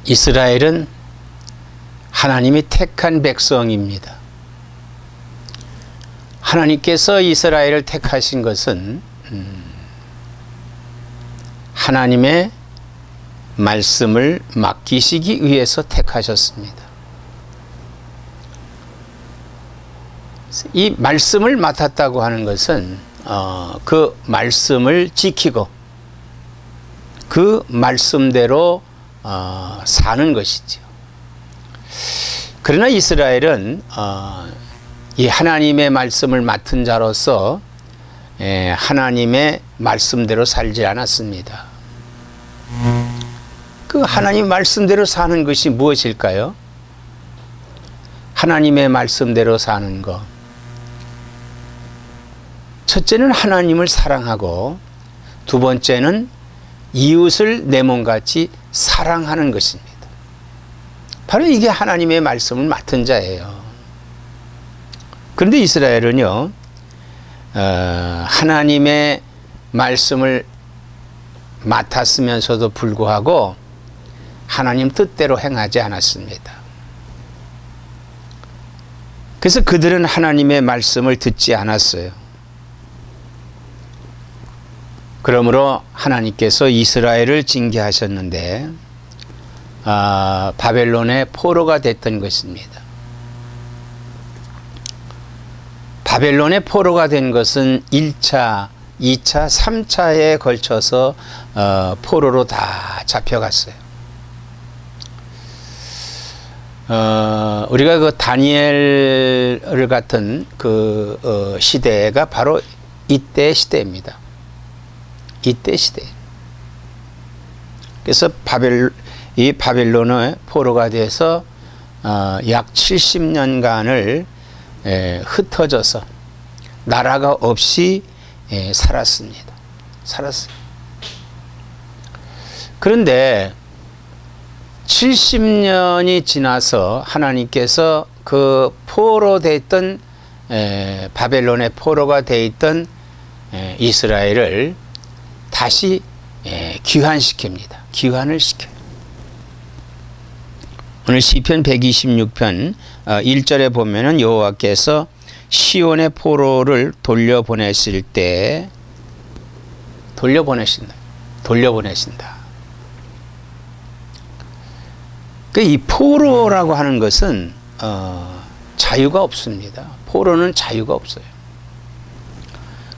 이스라엘은 하나님이 택한 백성입니다. 하나님께서 이스라엘을 택하신 것은 하나님의 말씀을 맡기시기 위해서 택하셨습니다. 이 말씀을 맡았다고 하는 것은 그 말씀을 지키고 그 말씀대로 사는 것이죠. 그러나 이스라엘은 이 하나님의 말씀을 맡은 자로서 하나님의 말씀대로 살지 않았습니다. 그 하나님 말씀대로 사는 것이 무엇일까요? 하나님의 말씀대로 사는 것. 첫째는 하나님을 사랑하고 두 번째는 이웃을 내 몸같이 사랑하는 것입니다. 바로 이게 하나님의 말씀을 맡은 자예요. 그런데 이스라엘은요, 하나님의 말씀을 맡았으면서도 불구하고 하나님 뜻대로 행하지 않았습니다. 그래서 그들은 하나님의 말씀을 듣지 않았어요. 그러므로 하나님께서 이스라엘을 징계하셨는데 바벨론의 포로가 됐던 것입니다. 바벨론의 포로가 된 것은 1차, 2차, 3차에 걸쳐서 포로로 다 잡혀갔어요. 우리가 그 다니엘을 같은 그 시대가 바로 이때 시대입니다. 이때 시대. 그래서 이 바벨론의 포로가 돼서 약 70년간을 흩어져서 나라가 없이 살았습니다. 살았어요. 그런데 70년이 지나서 하나님께서 그 포로 됐던 바벨론의 포로가 돼 있던 이스라엘을 다시 귀환시킵니다. 귀환을 시켜요. 오늘 시편 126편 1절에 보면은 여호와께서 시온의 포로를 돌려보내실 때 돌려보내신다. 이 포로라고 하는 것은 자유가 없습니다. 포로는 자유가 없어요.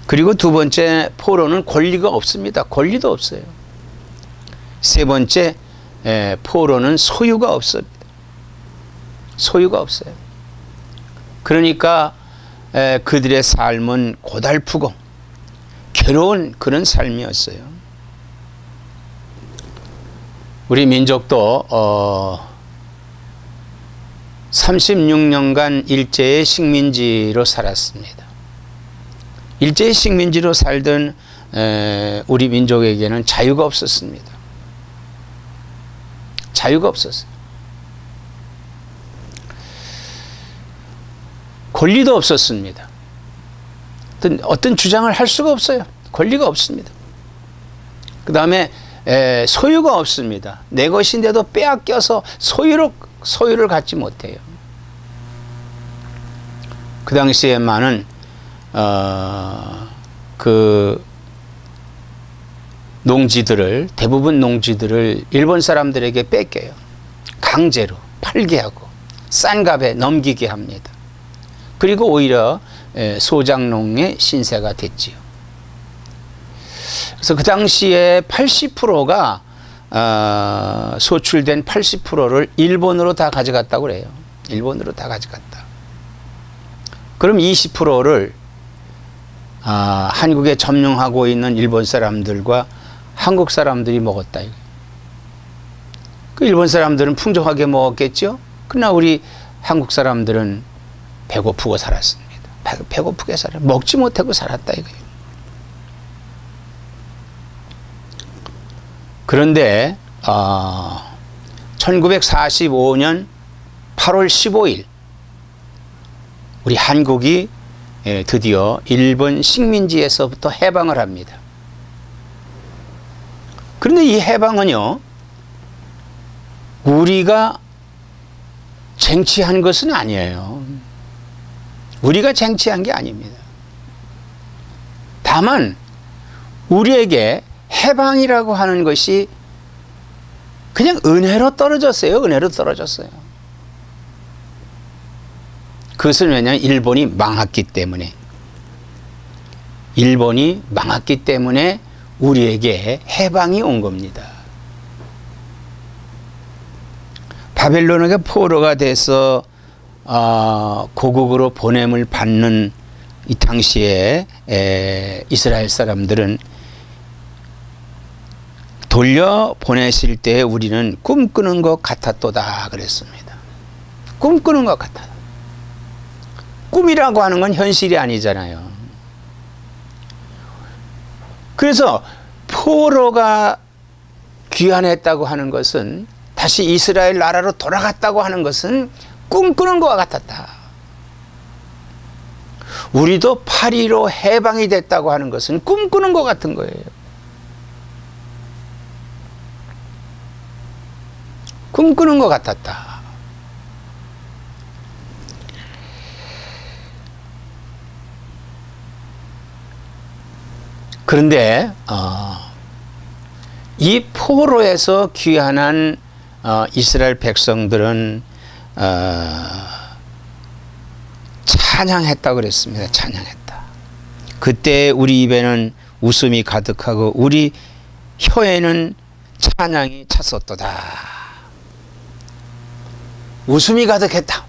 그리고 두 번째, 포로는 권리가 없습니다. 권리도 없어요. 세 번째, 포로는 소유가 없습니다. 소유가 없어요. 그러니까 그들의 삶은 고달프고 괴로운 그런 삶이었어요. 우리 민족도 36년간 일제의 식민지로 살았습니다. 일제의 식민지로 살던 우리 민족에게는 자유가 없었습니다. 자유가 없었어요. 권리도 없었습니다. 어떤 주장을 할 수가 없어요. 권리가 없습니다. 그 다음에 소유가 없습니다. 내 것인데도 빼앗겨서 소유를 갖지 못해요. 그 당시에 많은 그 대부분 농지들을 일본 사람들에게 뺏겨요. 강제로 팔게 하고 싼 값에 넘기게 합니다. 그리고 오히려 소작농의 신세가 됐지요. 그래서 그 당시에 80%가 소출된 80%를 일본으로 다 가져갔다고 그래요. 일본으로 다 가져갔다. 그럼 20%를 한국에 점령하고 있는 일본 사람들과 한국 사람들이 먹었다. 그 일본 사람들은 풍족하게 먹었겠죠. 그러나 우리 한국 사람들은 배고프고 살았습니다. 배고프게 먹지 못하고 살았다 이거예요. 그런데 1945년 8월 15일 우리 한국이 드디어 일본 식민지에서부터 해방을 합니다. 그런데 이 해방은요, 우리가 쟁취한 것은 아니에요. 우리가 쟁취한 게 아닙니다. 다만 우리에게 해방이라고 하는 것이 그냥 은혜로 떨어졌어요. 은혜로 떨어졌어요. 그것은 왜냐하면 일본이 망했기 때문에, 일본이 망했기 때문에 우리에게 해방이 온 겁니다. 바벨론에게 포로가 돼서 고국으로 보냄을 받는 이 당시에 이스라엘 사람들은 돌려보내실 때 우리는 꿈꾸는 것 같았도다 그랬습니다. 꿈꾸는 것 같아. 꿈이라고 하는 건 현실이 아니잖아요. 그래서 포로가 귀환했다고 하는 것은, 다시 이스라엘 나라로 돌아갔다고 하는 것은 꿈꾸는 것과 같았다. 우리도 8.15 해방이 됐다고 하는 것은 꿈꾸는 것 같은 거예요. 꿈꾸는 것 같았다. 그런데 이 포로에서 귀환한 이스라엘 백성들은 찬양했다고 그랬습니다. 찬양했다. 그때 우리 입에는 웃음이 가득하고 우리 혀에는 찬양이 찼었도다. 웃음이 가득했다.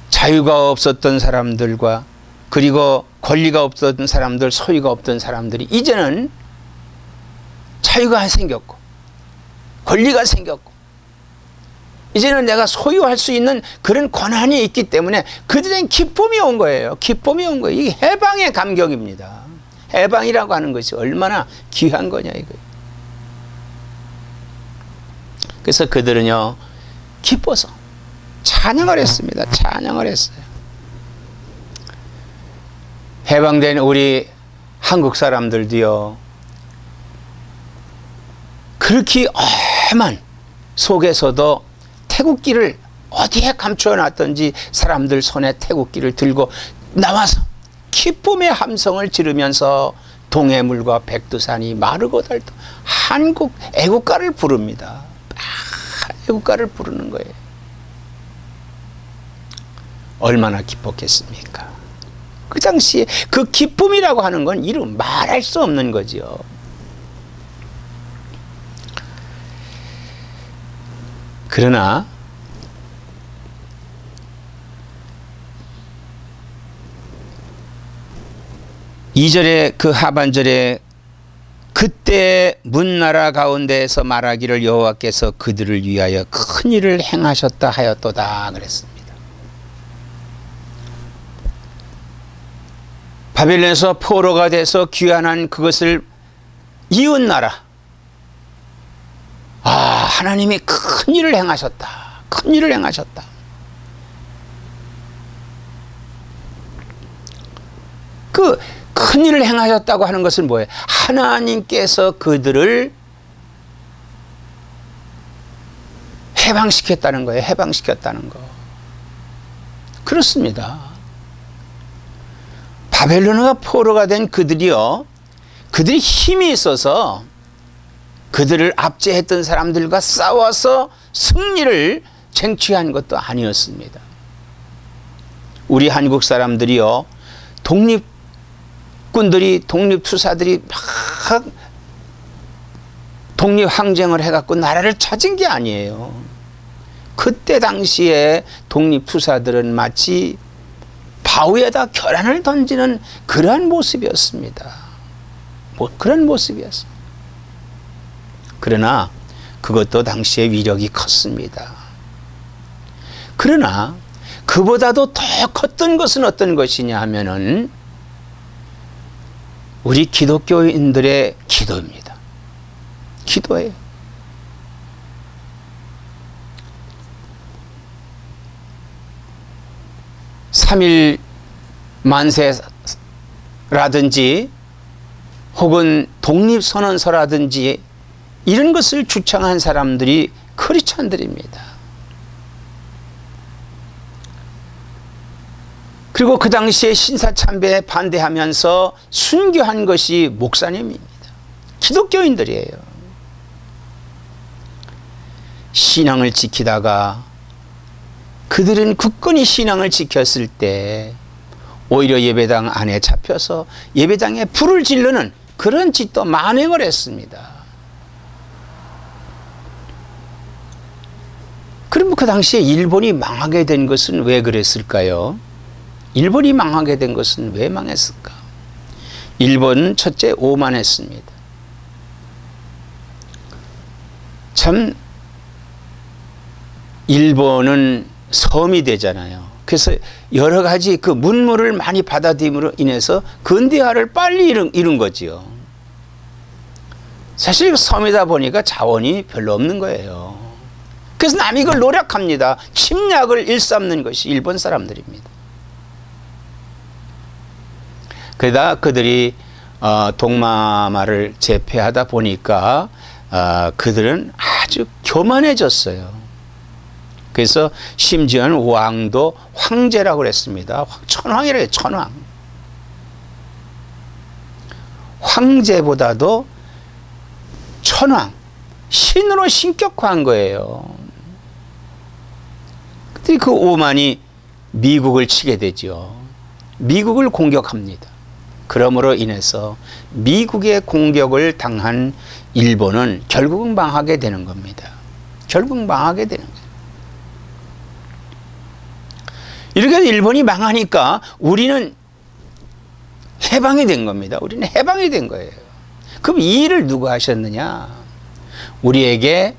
자유가 없었던 사람들과, 그리고 권리가 없었던 사람들, 소유가 없던 사람들이 이제는 자유가 생겼고 권리가 생겼고 이제는 내가 소유할 수 있는 그런 권한이 있기 때문에 그들은 기쁨이 온 거예요. 기쁨이 온 거예요. 이게 해방의 감격입니다. 해방이라고 하는 것이 얼마나 귀한 거냐 이거예요. 그래서 그들은요 기뻐서 찬양을 했습니다. 찬양을 했어요. 해방된 우리 한국 사람들도요 그렇게 험한 속에서도 태국기를 어디에 감추어 놨던지 사람들 손에 태국기를 들고 나와서 기쁨의 함성을 지르면서 동해물과 백두산이 마르고 닳도 한국 애국가를 부릅니다. 애국가를 부르는 거예요. 얼마나 기뻤겠습니까? 그 당시에 그 기쁨이라고 하는 건 이루 말할 수 없는 거지요. 그러나 이절의 그 하반절에 그때 문나라 가운데에서 말하기를 여호와께서 그들을 위하여 큰 일을 행하셨다 하였도다 그랬습니다. 바벨론에서 포로가 돼서 귀환한 그것을 이웃나라, 하나님이 큰 일을 행하셨다. 큰 일을 행하셨다. 그 큰 일을 행하셨다고 하는 것은 뭐예요? 하나님께서 그들을 해방시켰다는 거예요. 해방시켰다는 거. 그렇습니다. 바벨론과 포로가 된 그들이요, 그들이 힘이 있어서 그들을 압제했던 사람들과 싸워서 승리를 쟁취한 것도 아니었습니다. 우리 한국 사람들이요 독립군들이, 독립투사들이 막 독립항쟁을 해갖고 나라를 찾은 게 아니에요. 그때 당시에 독립투사들은 마치 바위에다 계란을 던지는 그러한 모습이었습니다. 그런 모습이었습니다. 그러나 그것도 당시에 위력이 컸습니다. 그러나 그보다도 더 컸던 것은 어떤 것이냐 하면은 우리 기독교인들의 기도입니다. 기도예요. 삼일 만세라든지 혹은 독립선언서라든지 이런 것을 주창한 사람들이 크리스찬들입니다. 그리고 그 당시에 신사참배에 반대하면서 순교한 것이 목사님입니다. 기독교인들이에요. 신앙을 지키다가 그들은 굳건히 신앙을 지켰을 때 오히려 예배당 안에 잡혀서 예배당에 불을 지르는 그런 짓도 만행을 했습니다. 그럼 그 당시에 일본이 망하게 된 것은 왜 그랬을까요? 일본이 망하게 된 것은 왜 망했을까? 일본은 첫째 오만했습니다. 참 일본은 섬이 되잖아요. 그래서 여러 가지 그 문물을 많이 받아들임으로 인해서 근대화를 빨리 이룬 거지요. 사실 섬이다 보니까 자원이 별로 없는 거예요. 그래서 남이 이걸 노력합니다. 침략을 일삼는 것이 일본 사람들입니다. 그러다 그들이 동남아를 제패하다 보니까 그들은 아주 교만해졌어요. 그래서 심지어는 왕도 황제라고 그랬습니다. 천황이라고 해요. 천황. 황제보다도 천황, 신으로 신격화한 거예요. 그때 그 오만이 미국을 치게 되죠. 미국을 공격합니다. 그러므로 인해서 미국의 공격을 당한 일본은 결국은 망하게 되는 겁니다. 결국 망하게 되는 거예요. 이렇게 일본이 망하니까 우리는 해방이 된 겁니다. 우리는 해방이 된 거예요. 그럼 이 일을 누가 하셨느냐? 우리에게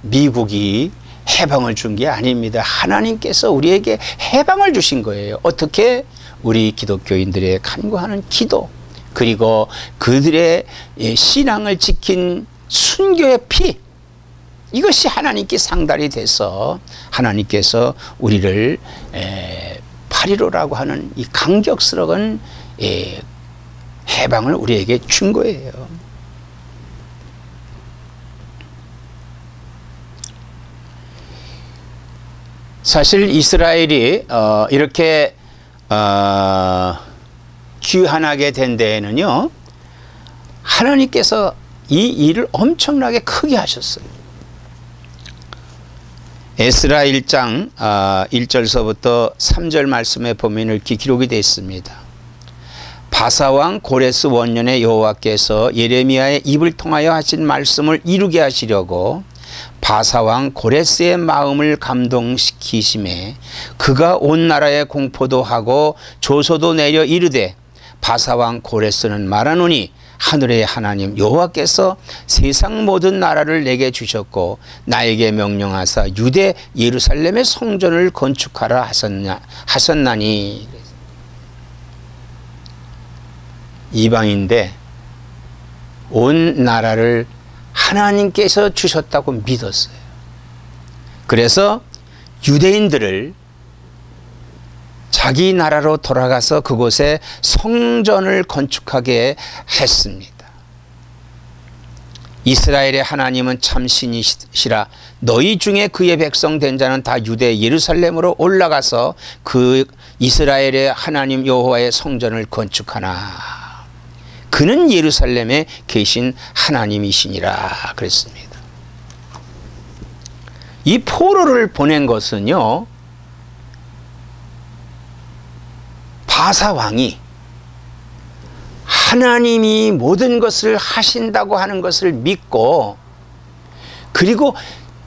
미국이 해방을 준 게 아닙니다. 하나님께서 우리에게 해방을 주신 거예요. 어떻게? 우리 기독교인들의 간구하는 기도, 그리고 그들의 신앙을 지킨 순교의 피, 이것이 하나님께 상달이 돼서 하나님께서 우리를 8.15라고 하는 이 강격스러운 해방을 우리에게 준 거예요. 사실 이스라엘이 이렇게 귀환하게 된 데에는요, 하나님께서 이 일을 엄청나게 크게 하셨어요. 에스라 1장 1절서부터 3절 말씀에 보면 이렇게 기록이 되어 있습니다. 바사왕 고레스 원년에 여호와께서 예레미야의 입을 통하여 하신 말씀을 이루게 하시려고 바사왕 고레스의 마음을 감동시키심에 그가 온 나라에 공포도 하고 조소도 내려 이르되 바사왕 고레스는 말하노니 하늘의 하나님 여호와께서 세상 모든 나라를 내게 주셨고 나에게 명령하사 유대 예루살렘의 성전을 건축하라 하셨나니. 이방인데 온 나라를 하나님께서 주셨다고 믿었어요. 그래서 유대인들을 자기 나라로 돌아가서 그곳에 성전을 건축하게 했습니다. 이스라엘의 하나님은 참 신이시라. 너희 중에 그의 백성 된 자는 다 유대 예루살렘으로 올라가서 그 이스라엘의 하나님 여호와의 성전을 건축하나. 그는 예루살렘에 계신 하나님이시니라 그랬습니다. 이 포로를 보낸 것은요, 바사 왕이 하나님이 모든 것을 하신다고 하는 것을 믿고, 그리고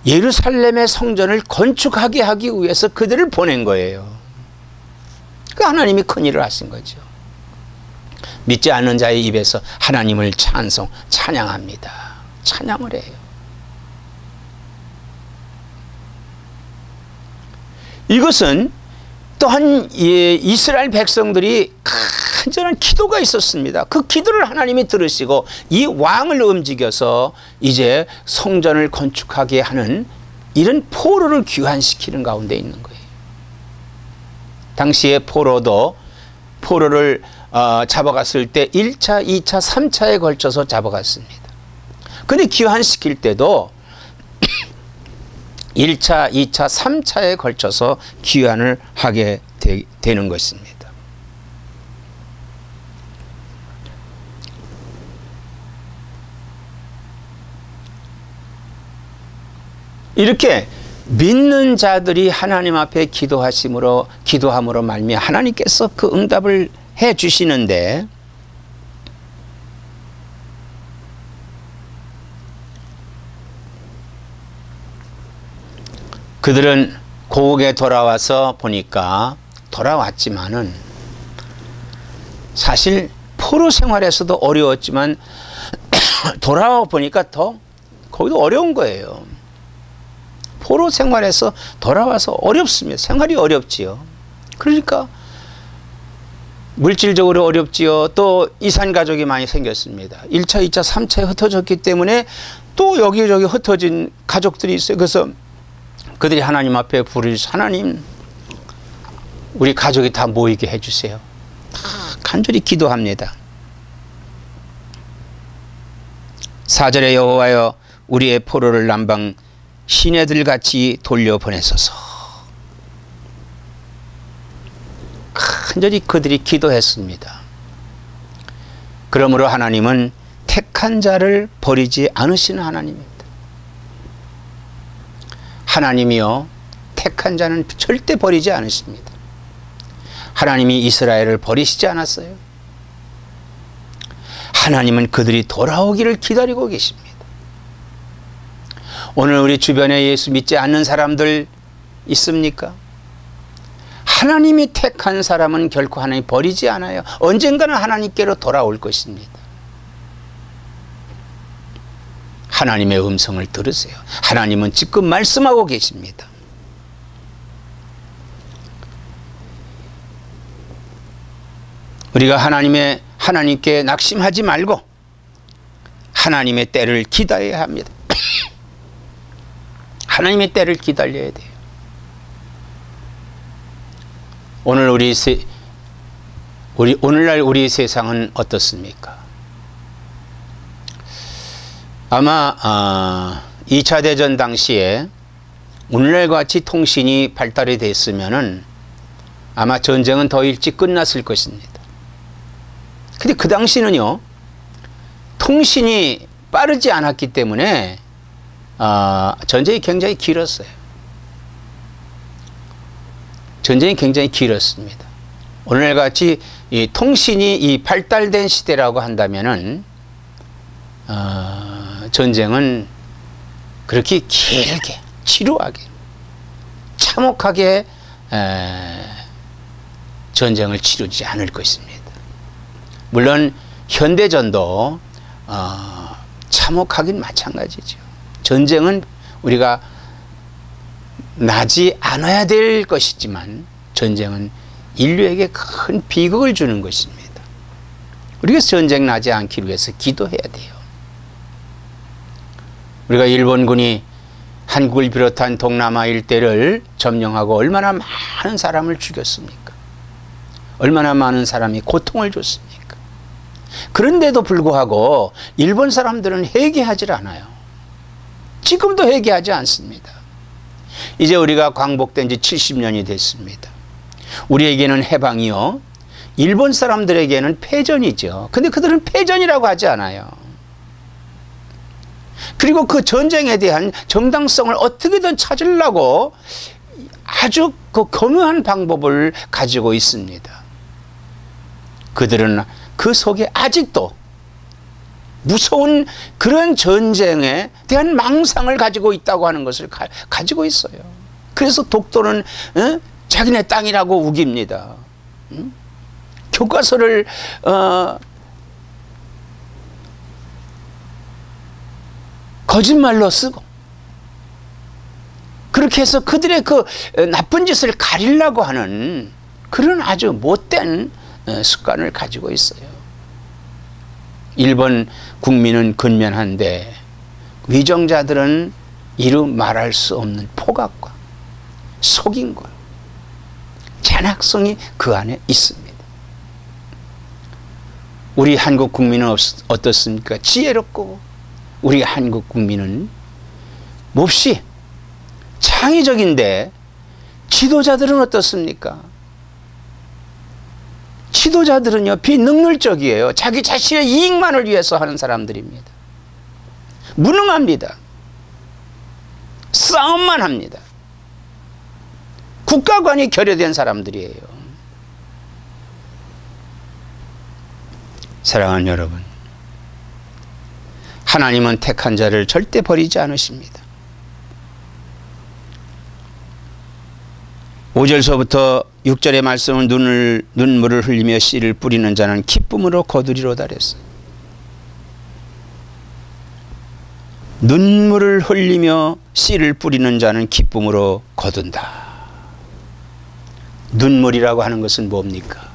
예루살렘의 성전을 건축하게 하기 위해서 그들을 보낸 거예요. 그 하나님이 큰 일을 하신 거죠. 믿지 않는 자의 입에서 하나님을 찬양합니다. 찬양을 해요. 이것은 또한 이스라엘 백성들이 간절한 기도가 있었습니다. 그 기도를 하나님이 들으시고 이 왕을 움직여서 이제 성전을 건축하게 하는 이런 포로를 귀환시키는 가운데 있는 거예요. 당시에 포로를 잡아갔을 때 1차, 2차, 3차에 걸쳐서 잡아갔습니다. 근데 귀환시킬 때도 1차, 2차, 3차에 걸쳐서 귀환을 하게 되는 것입니다. 이렇게 믿는 자들이 하나님 앞에 기도함으로 말미암아 하나님께서 그 응답을 해 주시는데, 그들은 고국에 돌아와서 보니까, 돌아왔지만은 사실 포로 생활에서도 어려웠지만 돌아와 보니까 더 거기도 어려운 거예요. 포로 생활에서 돌아와서 어렵습니다. 생활이 어렵지요. 그러니까 물질적으로 어렵지요. 또 이산 가족이 많이 생겼습니다. 1차, 2차, 3차에 흩어졌기 때문에 또 여기저기 흩어진 가족들이 있어요. 그래서 그들이 하나님 앞에 부르짖어, 하나님, 우리 가족이 다 모이게 해주세요. 다 간절히 기도합니다. 4절에 여호와여 우리의 포로를 남방 시내들같이 돌려보내소서. 간절히 그들이 기도했습니다. 그러므로 하나님은 택한 자를 버리지 않으시는 하나님입니다. 하나님이요, 택한 자는 절대 버리지 않으십니다. 하나님이 이스라엘을 버리시지 않았어요. 하나님은 그들이 돌아오기를 기다리고 계십니다. 오늘 우리 주변에 예수 믿지 않는 사람들 있습니까? 하나님이 택한 사람은 결코 하나님 버리지 않아요. 언젠가는 하나님께로 돌아올 것입니다. 하나님의 음성을 들으세요. 하나님은 지금 말씀하고 계십니다. 우리가 하나님께 낙심하지 말고 하나님의 때를 기다려야 합니다. 하나님의 때를 기다려야 돼요. 오늘날 우리 세상은 어떻습니까? 아마 2차 대전 당시에 오늘날과 같이 통신이 발달이 됐으면은 아마 전쟁은 더 일찍 끝났을 것입니다. 근데 그 당시는요, 통신이 빠르지 않았기 때문에 전쟁이 굉장히 길었어요. 전쟁이 굉장히 길었습니다. 오늘같이 이 통신이 이 발달된 시대라고 한다면은 전쟁은 그렇게 길게, 지루하게, 참혹하게 전쟁을 치르지 않을 것입니다. 물론 현대전도 참혹하긴 마찬가지죠. 전쟁은 우리가 나지 않아야 될 것이지만 전쟁은 인류에게 큰 비극을 주는 것입니다. 우리가 전쟁 나지 않기 위해서 기도해야 돼요. 우리가 일본군이 한국을 비롯한 동남아 일대를 점령하고 얼마나 많은 사람을 죽였습니까? 얼마나 많은 사람이 고통을 줬습니까? 그런데도 불구하고 일본 사람들은 회개하지 않아요. 지금도 회개하지 않습니다. 이제 우리가 광복된 지 70년이 됐습니다. 우리에게는 해방이요, 일본 사람들에게는 패전이죠. 근데 그들은 패전이라고 하지 않아요. 그리고 그 전쟁에 대한 정당성을 어떻게든 찾으려고 아주 그 교묘한 방법을 가지고 있습니다. 그들은 그 속에 아직도 무서운 그런 전쟁에 대한 망상을 가지고 있다고 하는 것을 가지고 있어요. 그래서 독도는 자기네 땅이라고 우깁니다. 교과서를 거짓말로 쓰고, 그렇게 해서 그들의 그 나쁜 짓을 가리려고 하는 그런 아주 못된 습관을 가지고 있어요. 일본 국민은 근면한데 위정자들은 이루 말할 수 없는 포각과 속임과 잔악성이 그 안에 있습니다. 우리 한국 국민은 어떻습니까? 지혜롭고 우리 한국 국민은 몹시 창의적인데 지도자들은 어떻습니까? 지도자들은요, 비능률적이에요. 자기 자신의 이익만을 위해서 하는 사람들입니다. 무능합니다. 싸움만 합니다. 국가관이 결여된 사람들이에요. 사랑하는 여러분, 하나님은 택한 자를 절대 버리지 않으십니다. 5절서부터 6절의 말씀은 눈물을 흘리며 씨를 뿌리는 자는 기쁨으로 거두리로다 그랬어요. 눈물을 흘리며 씨를 뿌리는 자는 기쁨으로 거둔다. 눈물이라고 하는 것은 뭡니까?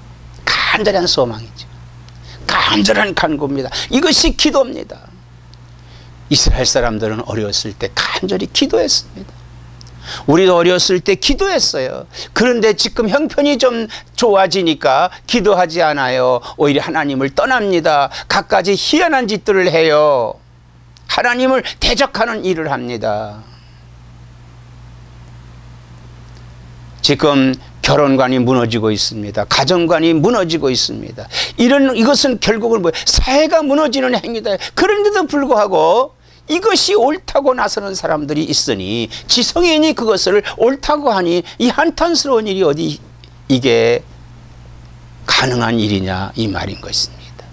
간절한 소망이죠. 간절한 간구입니다. 이것이 기도입니다. 이스라엘 사람들은 어려웠을 때 간절히 기도했습니다. 우리도 어렸을 때 기도했어요. 그런데 지금 형편이 좀 좋아지니까 기도하지 않아요. 오히려 하나님을 떠납니다. 갖가지 희한한 짓들을 해요. 하나님을 대적하는 일을 합니다. 지금 결혼관이 무너지고 있습니다. 가정관이 무너지고 있습니다. 이것은 결국은 사회가 무너지는 행위다. 그런데도 불구하고 이것이 옳다고 나서는 사람들이 있으니, 지성인이 그것을 옳다고 하니 이 한탄스러운 일이 어디 이게 가능한 일이냐, 이 말인 것입니다.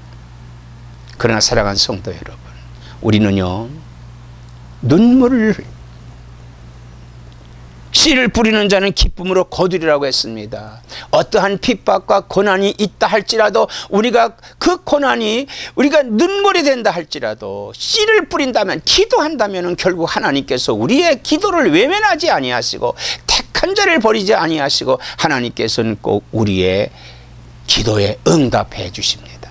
그러나 사랑하는 성도 여러분, 우리는요, 눈물을, 씨를 뿌리는 자는 기쁨으로 거두리라고 했습니다. 어떠한 핍박과 고난이 있다 할지라도, 우리가 그 고난이 우리가 눈물이 된다 할지라도 씨를 뿌린다면, 기도한다면 결국 하나님께서 우리의 기도를 외면하지 아니하시고 택한 자를 버리지 아니하시고 하나님께서는 꼭 우리의 기도에 응답해 주십니다.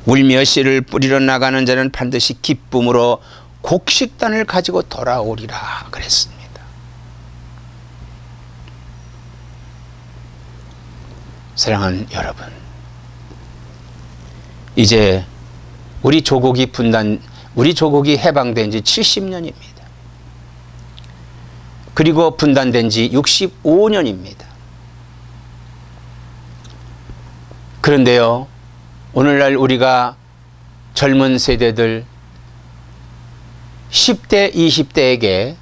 울며 씨를 뿌리러 나가는 자는 반드시 기쁨으로 곡식단을 가지고 돌아오리라 그랬습니다. 사랑하는 여러분, 이제 우리 조국이 해방된 지 70년입니다. 그리고 분단된 지 65년입니다. 그런데요, 오늘날 우리가 젊은 세대들 10대, 20대에게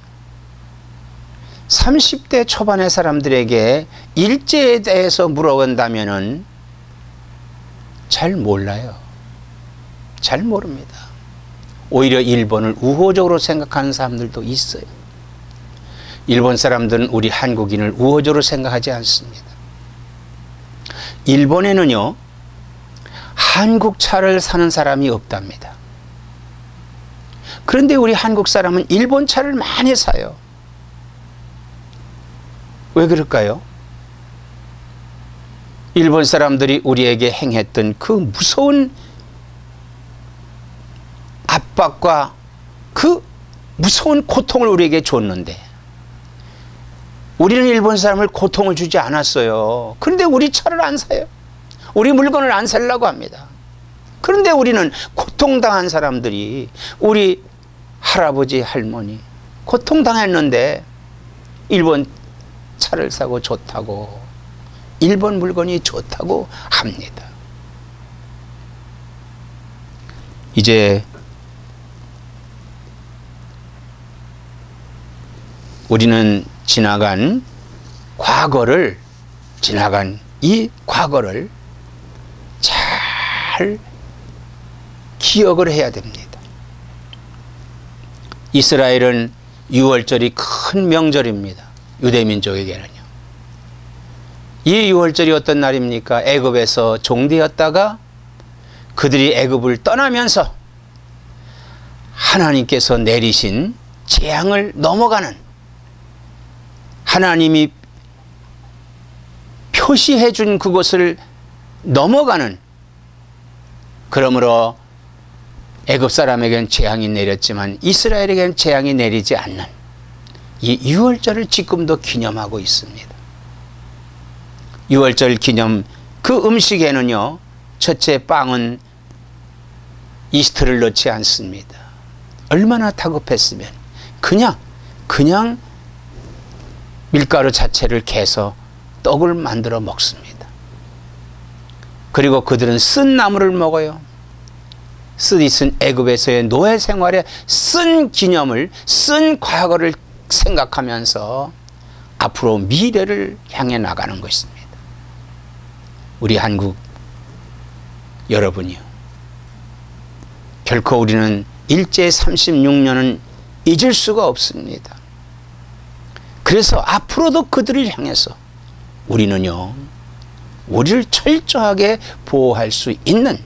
30대 초반의 사람들에게 일제에 대해서 물어본다면은 잘 몰라요. 잘 모릅니다. 오히려 일본을 우호적으로 생각하는 사람들도 있어요. 일본 사람들은 우리 한국인을 우호적으로 생각하지 않습니다. 일본에는요, 한국 차를 사는 사람이 없답니다. 그런데 우리 한국 사람은 일본 차를 많이 사요. 왜 그럴까요? 일본 사람들이 우리에게 행했던 그 무서운 압박과 그 무서운 고통을 우리에게 줬는데, 우리는 일본 사람을 고통을 주지 않았어요. 그런데 우리 차를 안 사요. 우리 물건을 안 살려고 합니다. 그런데 우리는 고통당한 사람들이, 우리 할아버지, 할머니 고통당했는데 일본 차를 사고 좋다고, 일본 물건이 좋다고 합니다. 이제 우리는 지나간 이 과거를 잘 기억을 해야 됩니다. 이스라엘은 6월절이 큰 명절입니다. 유대민족에게는요. 이 6월절이 어떤 날입니까? 애굽에서 종되었다가 그들이 애굽을 떠나면서 하나님께서 내리신 재앙을 넘어가는, 하나님이 표시해 준 그곳을 넘어가는, 그러므로 애굽 사람에게는 재앙이 내렸지만 이스라엘에게는 재앙이 내리지 않는 이 6월절을 지금도 기념하고 있습니다. 6월절 기념 그 음식에는요, 첫째 빵은 이스트를 넣지 않습니다. 얼마나 다급했으면 그냥 밀가루 자체를 개서 떡을 만들어 먹습니다. 그리고 그들은 쓴 나물을 먹어요. 쓰디 쓴 애굽에서의 노예 생활의 쓴 기념을, 쓴 과거를 생각하면서 앞으로 미래를 향해 나가는 것입니다. 우리 한국 여러분이요, 결코 우리는 일제 36년은 잊을 수가 없습니다. 그래서 앞으로도 그들을 향해서 우리는요, 우리를 철저하게 보호할 수 있는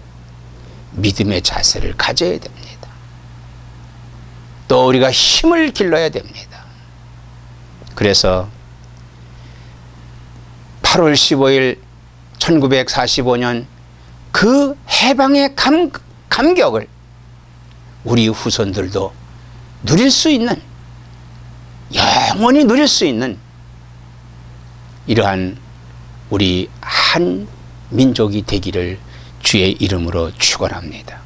믿음의 자세를 가져야 됩니다. 또 우리가 힘을 길러야 됩니다. 그래서 8월 15일 1945년 그 해방의 감격을 우리 후손들도 누릴 수 있는, 영원히 누릴 수 있는 이러한 우리 한 민족이 되기를 주의 이름으로 축원합니다.